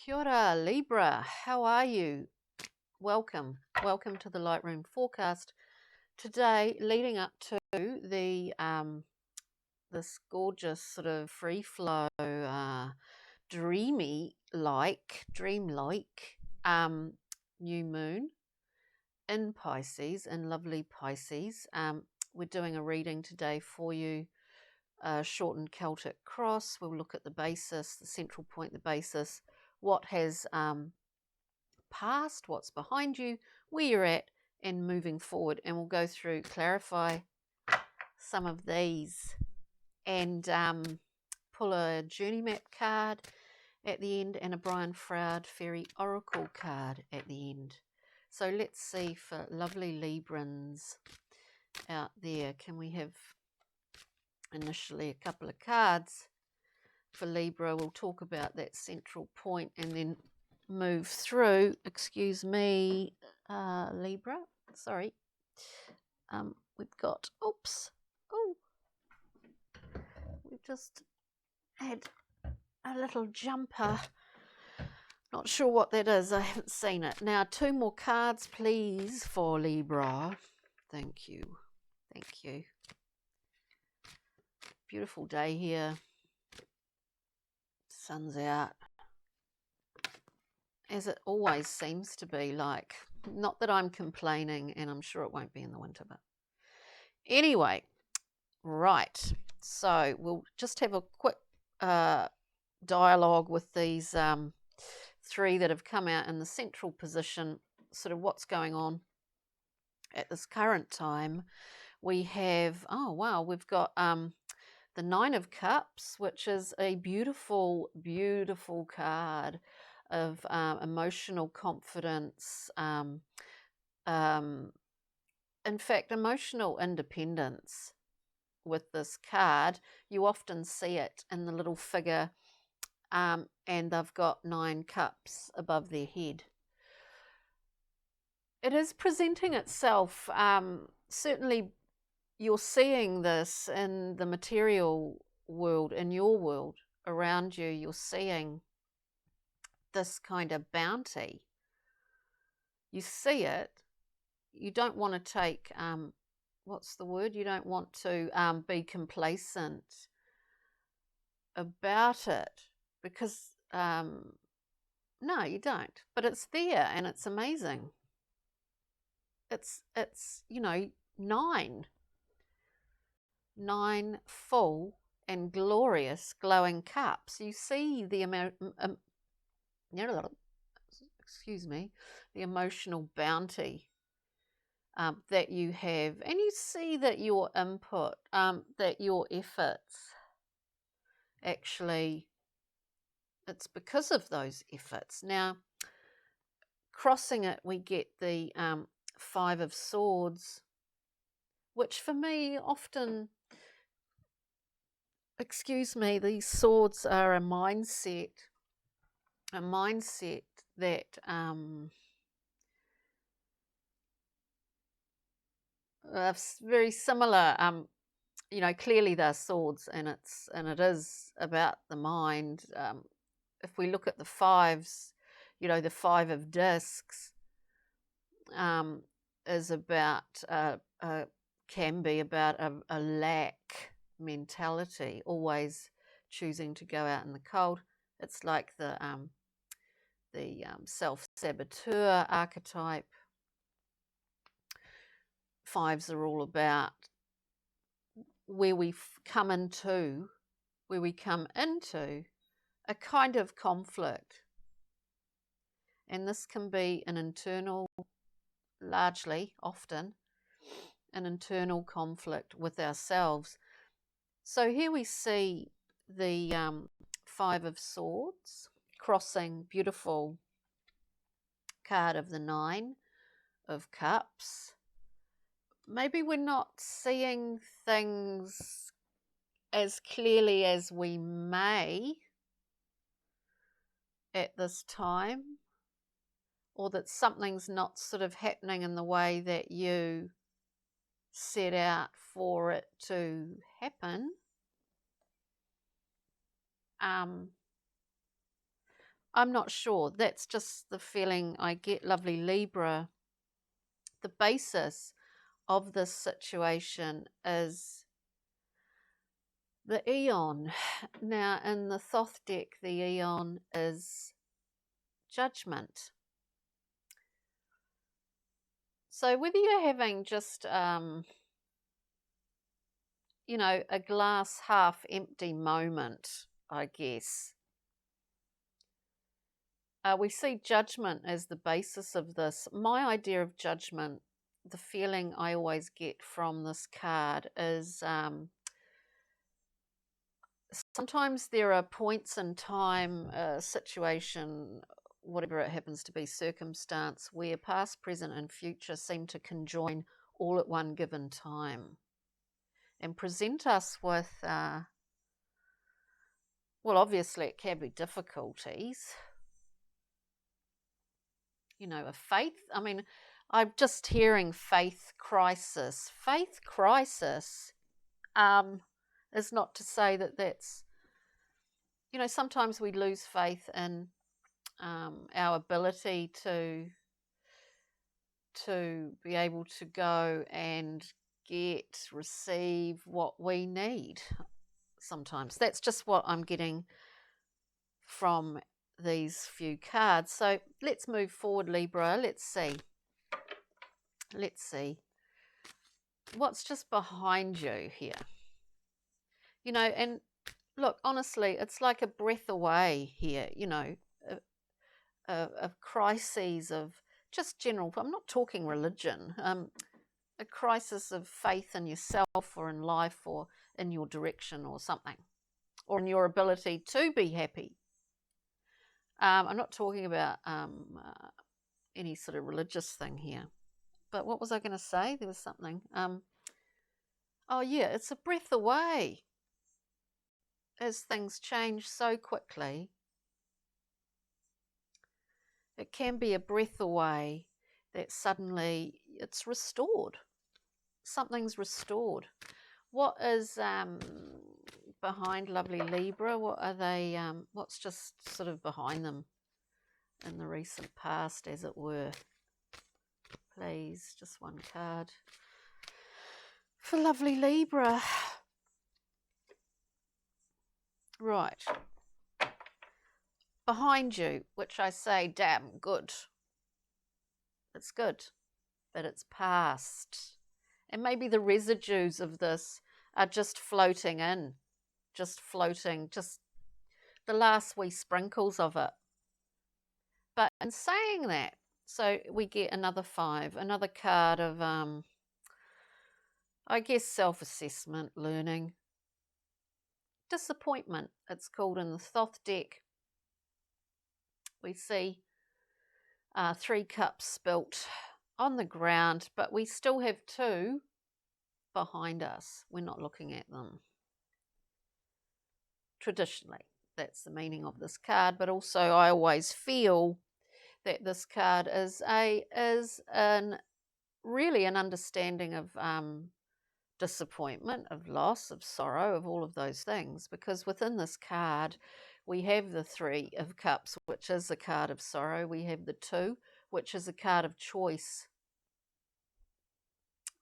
Kia ora, Libra. How are you? Welcome to the Lightroom forecast. Today, leading up to the this gorgeous sort of free flow, dreamlike new moon in Pisces, in lovely Pisces. We're doing a reading today for you. Shortened Celtic cross. We'll look at the basis, the central point, the basis, what has past, what's behind you, where you're at, and moving forward. And we'll go through, clarify some of these, and pull a journey map card at the end and a Brian Froud Fairy Oracle card at the end. So let's see for lovely Librans out there. Can we have initially a couple of cards for Libra? We'll talk about that central point and then move through. Excuse me, Libra. Sorry. We've got, we've just had a little jumper. Not sure what that is. I haven't seen it. Now, 2 more cards, please, for Libra. Thank you. Thank you. Beautiful day here. Sun's out, as it always seems to be. Like, not that I'm complaining, and I'm sure it won't be in the winter, but anyway, right. So we'll just have a quick dialogue with these 3 that have come out in the central position, sort of what's going on at this current time. We have, we've got the 9 of Cups, which is a beautiful, beautiful card of emotional confidence, in fact, emotional independence. With this card, you often see it in the little figure, and they've got 9 cups above their head. It is presenting itself, certainly you're seeing this in the material world, in your world around you. You're seeing this kind of bounty. You see it. You don't want to take, what's the word? You don't want to be complacent about it, because, no, you don't. But it's there and it's amazing. It's 9 full and glorious glowing cups. You see the the emotional bounty that you have, and you see that your input, that your efforts, actually, it's because of those efforts. Now, crossing it, we get the 5 of Swords, which for me often, these swords are a mindset that are very similar. Clearly they're swords, and it is about the mind. If we look at the 5s, the 5 of Discs is about can be about a lack mentality, always choosing to go out in the cold. It's like the self-saboteur archetype. 5s are all about where we come into a kind of conflict, and this can be an internal, largely, often, an internal conflict with ourselves. So here we see the 5 of Swords crossing, beautiful card of the 9 of Cups. Maybe we're not seeing things as clearly as we may at this time, or that something's not sort of happening in the way that you set out for it to happen. I'm not sure. That's just the feeling I get, lovely Libra. The basis of this situation is the Eon. Now, in the Thoth deck, the Eon is judgment. So whether you're having just, you know, a glass half empty moment, I guess, we see judgment as the basis of this. My idea of judgment, the feeling I always get from this card is sometimes there are points in time, situation, whatever it happens to be, circumstance, where past, present, and future seem to conjoin all at one given time and present us with, well, obviously it can be difficulties, you know, a faith. I mean, I'm just hearing faith crisis. Faith crisis is not to say that that's, you know, sometimes we lose faith in our ability to be able to go and receive what we need. Sometimes that's just what I'm getting from these few cards. So let's move forward, Libra. Let's see what's just behind you here, you know. And look, honestly, it's like a breath away here, you know, of crises of just general, I'm not talking religion, a crisis of faith in yourself or in life or in your direction or something, or in your ability to be happy. I'm not talking about any sort of religious thing here. But what was I going to say? There was something. Oh, yeah, it's a breath away as things change so quickly. It can be a breath away that suddenly it's restored. Something's restored. What is behind lovely Libra? What are they? What's just sort of behind them in the recent past, as it were? Please, just one card for lovely Libra. Right. Behind you, which I say, damn good. It's good, but it's past. And maybe the residues of this are just floating in, just floating, just the last wee sprinkles of it. But in saying that, so we get another 5, another card of, I guess, self-assessment, learning. Disappointment, it's called in the Thoth deck. We see 3 cups spilt on the ground, but we still have 2 behind us. We're not looking at them. Traditionally, that's the meaning of this card, but also I always feel that this card is really an understanding of disappointment, of loss, of sorrow, of all of those things, because within this card we have the 3 of cups, which is a card of sorrow. We have the 2, which is a card of choice.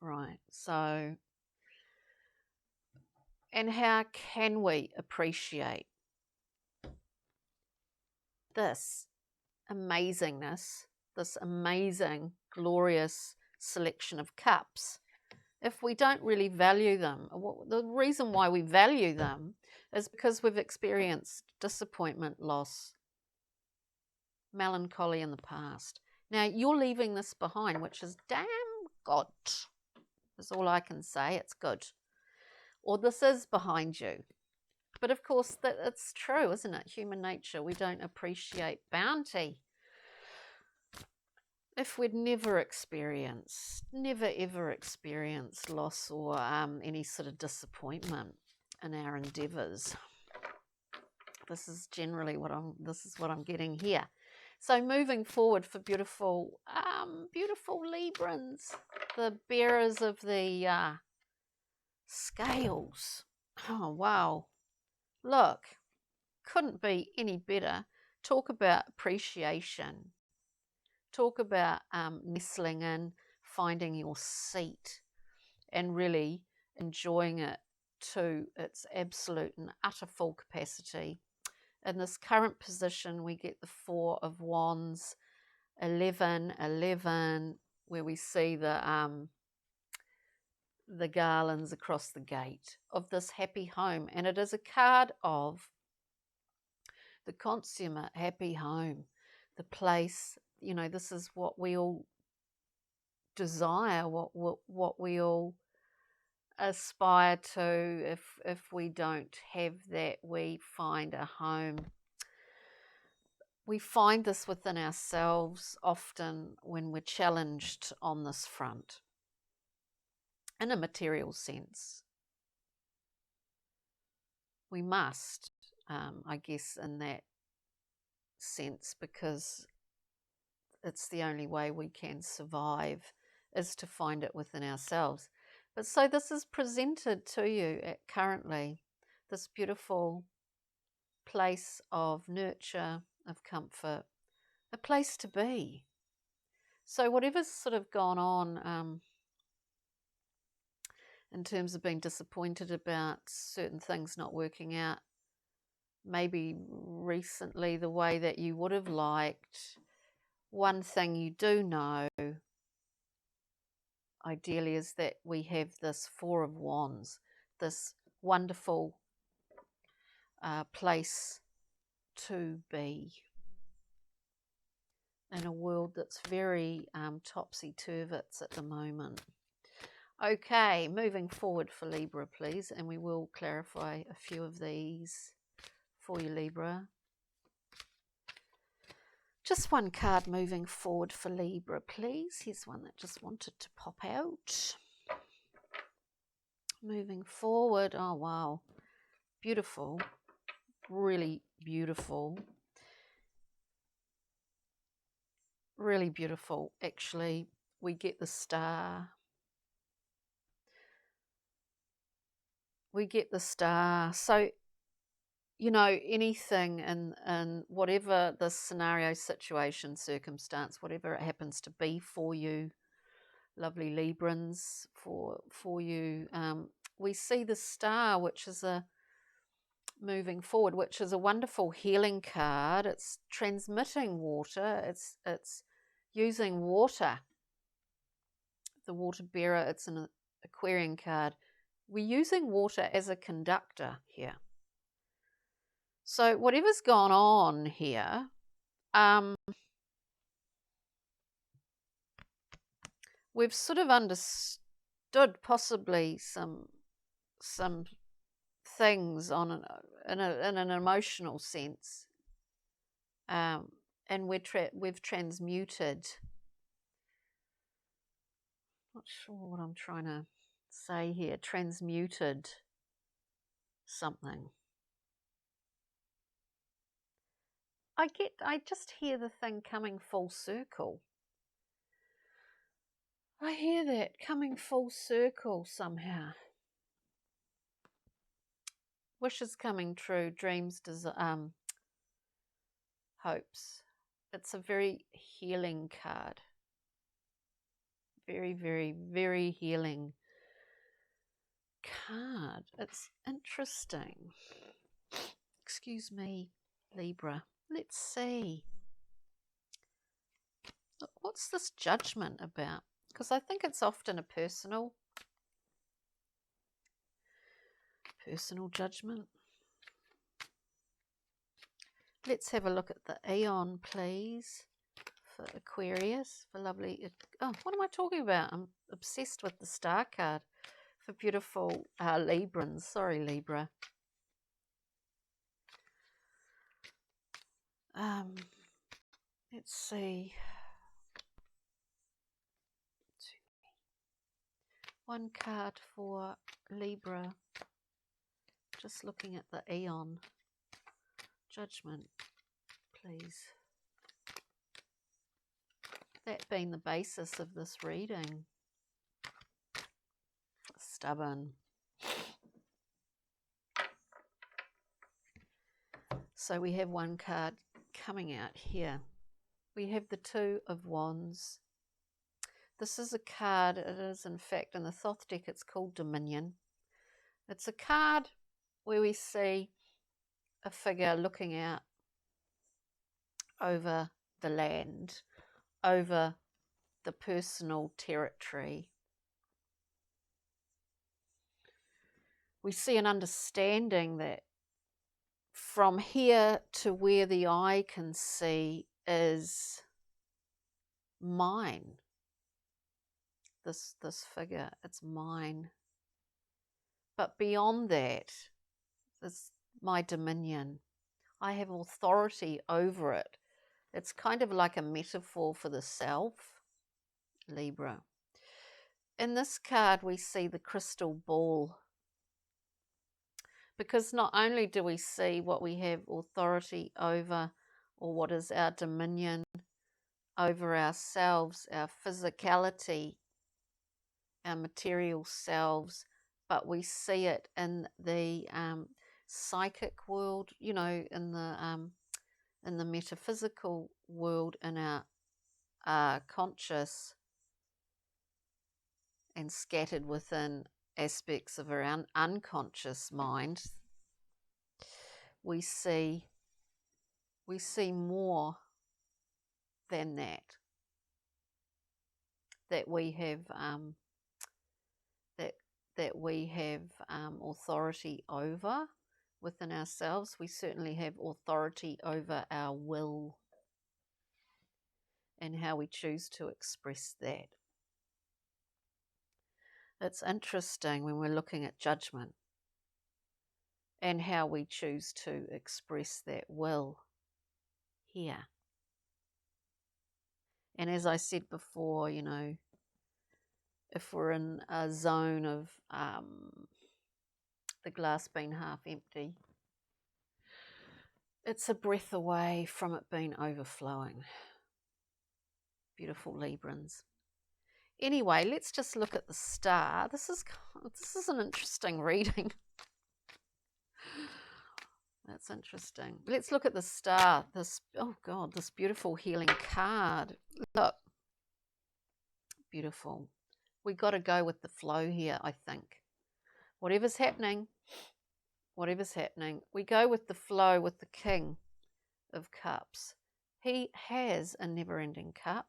Right, so, and how can we appreciate this amazingness, this amazing, glorious selection of cups, if we don't really value them? The reason why we value them is because we've experienced disappointment, loss, melancholy in the past. Now, you're leaving this behind, which is damn good. That's all I can say. It's good. Or this is behind you. But of course, it's true, isn't it? Human nature. We don't appreciate bounty if we'd never ever experienced loss or any sort of disappointment in our endeavours. This is generally what I'm getting here. So moving forward for beautiful Librans, the bearers of the scales. Oh wow! Look, couldn't be any better. talk about appreciation. Talk about nestling in, finding your seat, and really enjoying it to its absolute and utter full capacity. In this current position, we get the Four of Wands, 11, 11, where we see the garlands across the gate of this happy home. And it is a card of the consummate happy home, the place, you know, this is what we all desire, what we all aspire to. If we don't have that, we find a home. We find this within ourselves often when we're challenged on this front, in a material sense. We must, I guess, in that sense, because it's the only way we can survive, is to find it within ourselves. But so this is presented to you currently, this beautiful place of nurture, of comfort, a place to be. So whatever's sort of gone on in terms of being disappointed about certain things not working out, maybe recently the way that you would have liked, one thing you do know, ideally, is that we have this Four of Wands, this wonderful place to be in a world that's very topsy-turvy at the moment. Okay, moving forward for Libra, please, and we will clarify a few of these for you, Libra. Just one card moving forward for Libra, please. Here's one that just wanted to pop out. Moving forward, oh wow, beautiful, really beautiful. Really beautiful, actually. We get the Star. We get the Star. So, you know, anything in whatever the scenario, situation, circumstance, whatever it happens to be for you, lovely Librans, for you, we see the Star, which is a moving forward, which is a wonderful healing card. It's transmitting water. It's using water. The water bearer, it's an Aquarian card. We're using water as a conductor here. So whatever's gone on here, we've sort of understood possibly some things in an emotional sense, and we've transmuted. Not sure what I'm trying to say here. Transmuted something. I just hear the thing coming full circle. I hear that coming full circle somehow. Wishes coming true, dreams, hopes. It's a very healing card. Very, very, very healing card. It's interesting. Excuse me, Libra. Let's see. What's this Judgment about? Because I think it's often a personal judgment. Let's have a look at the Aeon, please, for Aquarius, for lovely... Oh, what am I talking about? I'm obsessed with the Star card for beautiful Librans. Sorry, Libra. Let's see. One card for Libra. Just looking at the Aeon. Judgment, please. That being the basis of this reading. Stubborn. So we have one card coming out here. We have the Two of Wands. This is a card, it is in fact in the Thoth deck, it's called Dominion. It's a card where we see a figure looking out over the land, over the personal territory. We see an understanding that from here to where the eye can see is mine. This figure, it's mine. But beyond that, it's my dominion. I have authority over it. It's kind of like a metaphor for the self, Libra. In this card, we see the crystal ball. Because not only do we see what we have authority over, or what is our dominion over ourselves, our physicality, our material selves, but we see it in the psychic world, you know, in the metaphysical world, in our conscious, and scattered within aspects of our unconscious mind. We see more than that we have that we have authority over within ourselves. We certainly have authority over our will and how we choose to express that. It's interesting when we're looking at judgment and how we choose to express that will here. And as I said before, you know, if we're in a zone of the glass being half empty, it's a breath away from it being overflowing. Beautiful Librans. Anyway, let's just look at the star. This is an interesting reading. That's interesting. Let's look at the star. This, oh God, this beautiful healing card. Look, beautiful. We got to go with the flow here, I think. Whatever's happening, we go with the flow with the King of Cups. He has a never-ending cup.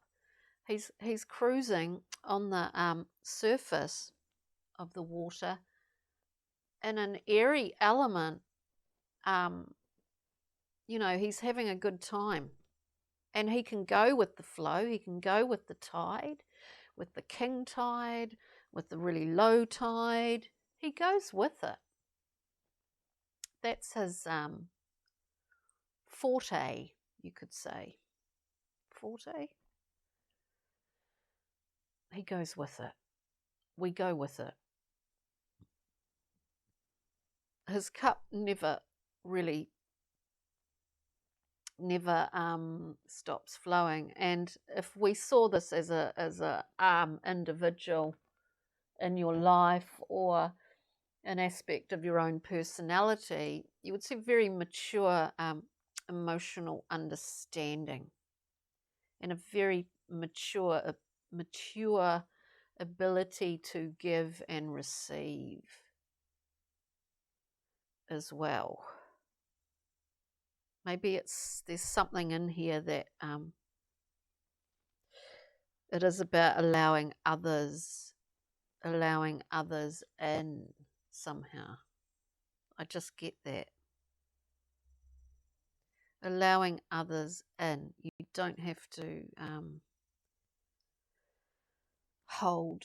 He's cruising on the surface of the water in an airy element. You know, he's having a good time, and he can go with the flow. He can go with the tide, with the king tide, with the really low tide. He goes with it. That's his forte, you could say. Forte? He goes with it. We go with it. His cup never stops flowing. And if we saw this as a individual in your life, or an aspect of your own personality, you would see very mature emotional understanding, and a very mature ability to give and receive as well. Maybe there's something in here that it is about allowing others in somehow. I just get that. Allowing others in. You don't have to hold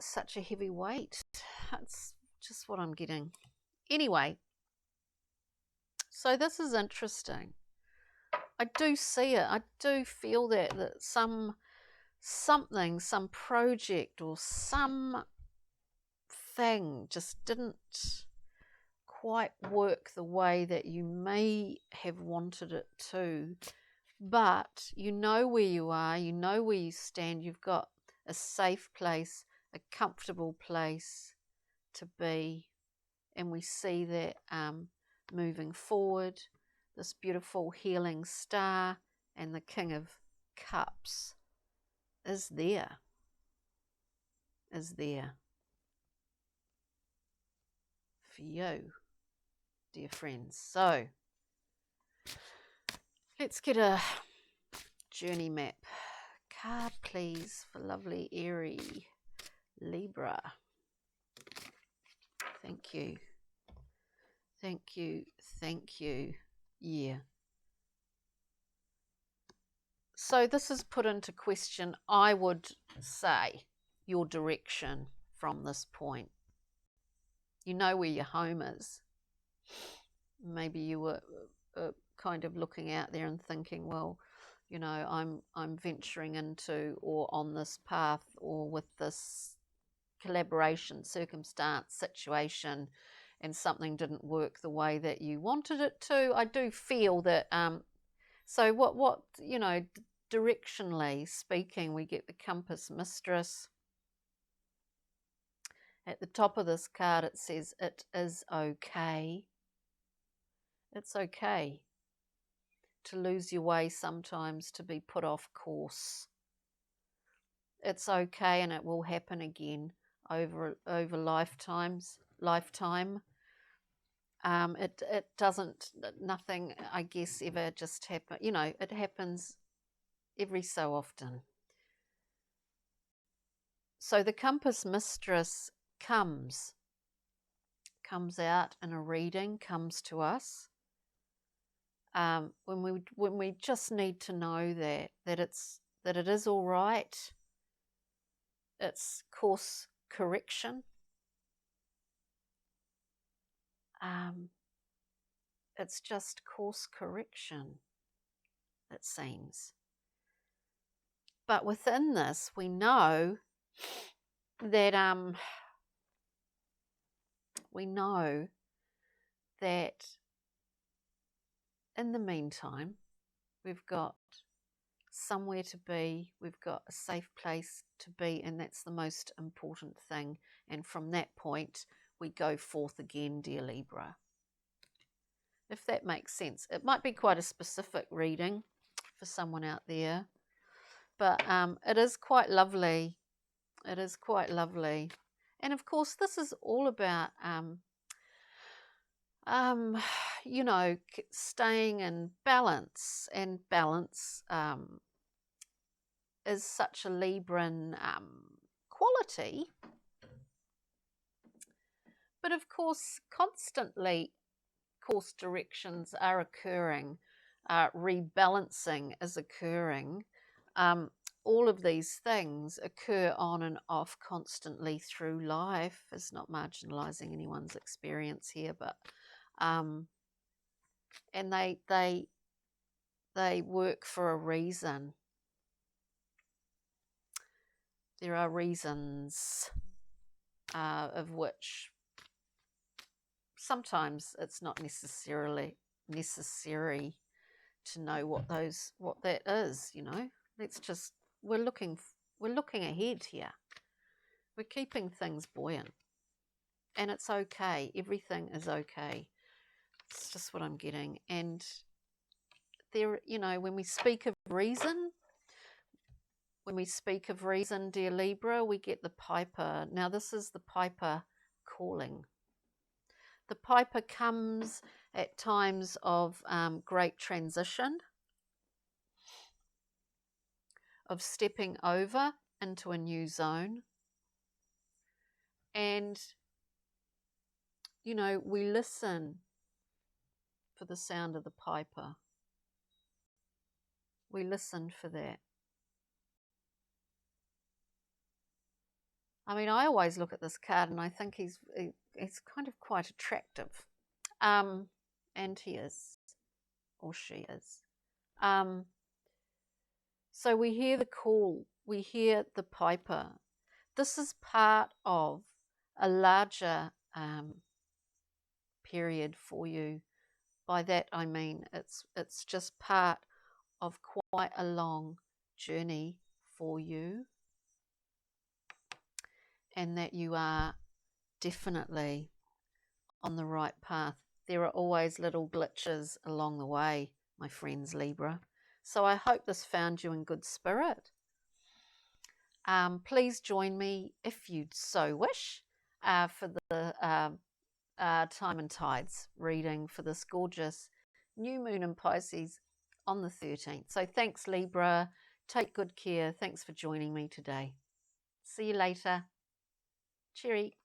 such a heavy weight. That's just what I'm getting. Anyway, so this is interesting. I do see it. I do feel that some project or some thing just didn't quite work the way that you may have wanted it to. But you know where you are, you know where you stand, you've got a safe place, a comfortable place to be. And we see that moving forward, this beautiful healing star, and the King of Cups is there for you, dear friends. So let's get a journey map card, please, for lovely, airy Libra. Thank you. Thank you. Thank you. Yeah. So this is put into question, I would say, your direction from this point. You know where your home is. Maybe you were kind of looking out there and thinking, well, you know, I'm venturing into or on this path or with this collaboration, circumstance, situation, and something didn't work the way that you wanted it to. I do feel that so what you know, directionally speaking, we get the compass mistress. At the top of this card it says it is okay. It's okay to lose your way sometimes, to be put off course. It's okay, and it will happen again over lifetime. It doesn't, nothing, I guess, ever just happen. You know, it happens every so often. So the compass mistress comes out in a reading, comes to us when we just need to know that it is all right. It's course correction. It's just course correction, it seems. But within this, we know that in the meantime, we've got somewhere to be, we've got a safe place to be, and that's the most important thing. And from that point, we go forth again, dear Libra. If that makes sense. It might be quite a specific reading for someone out there, but it is quite lovely. It is quite lovely. And of course, this is all about you know, staying in balance, and balance is such a Libran quality. But of course, constantly course directions are occurring, rebalancing is occurring. All of these things occur on and off constantly through life. It's not marginalising anyone's experience here, but and they work for a reason. There are reasons of which sometimes it's not necessarily necessary to know what that is. You know, we're looking ahead here. We're keeping things buoyant, and it's okay. Everything is okay. It's just what I'm getting. And there, you know, when we speak of reason, dear Libra, we get the Piper. Now this is the Piper calling. The Piper comes at times of great transition, of stepping over into a new zone. And, you know, we listen for the sound of the Piper. We listen for that. I mean, I always look at this card and I think he's kind of quite attractive. And he is, or she is. So we hear the call, we hear the Piper. This is part of a larger period for you. By that I mean it's just part of quite a long journey for you, and that you are definitely on the right path. there are always little glitches along the way, my friends Libra. So I hope this found you in good spirit. Please join me if you so wish for the Time and Tides reading for this gorgeous new moon in Pisces on the 13th. So thanks, Libra. Take good care. Thanks for joining me today. See you later. Cheery.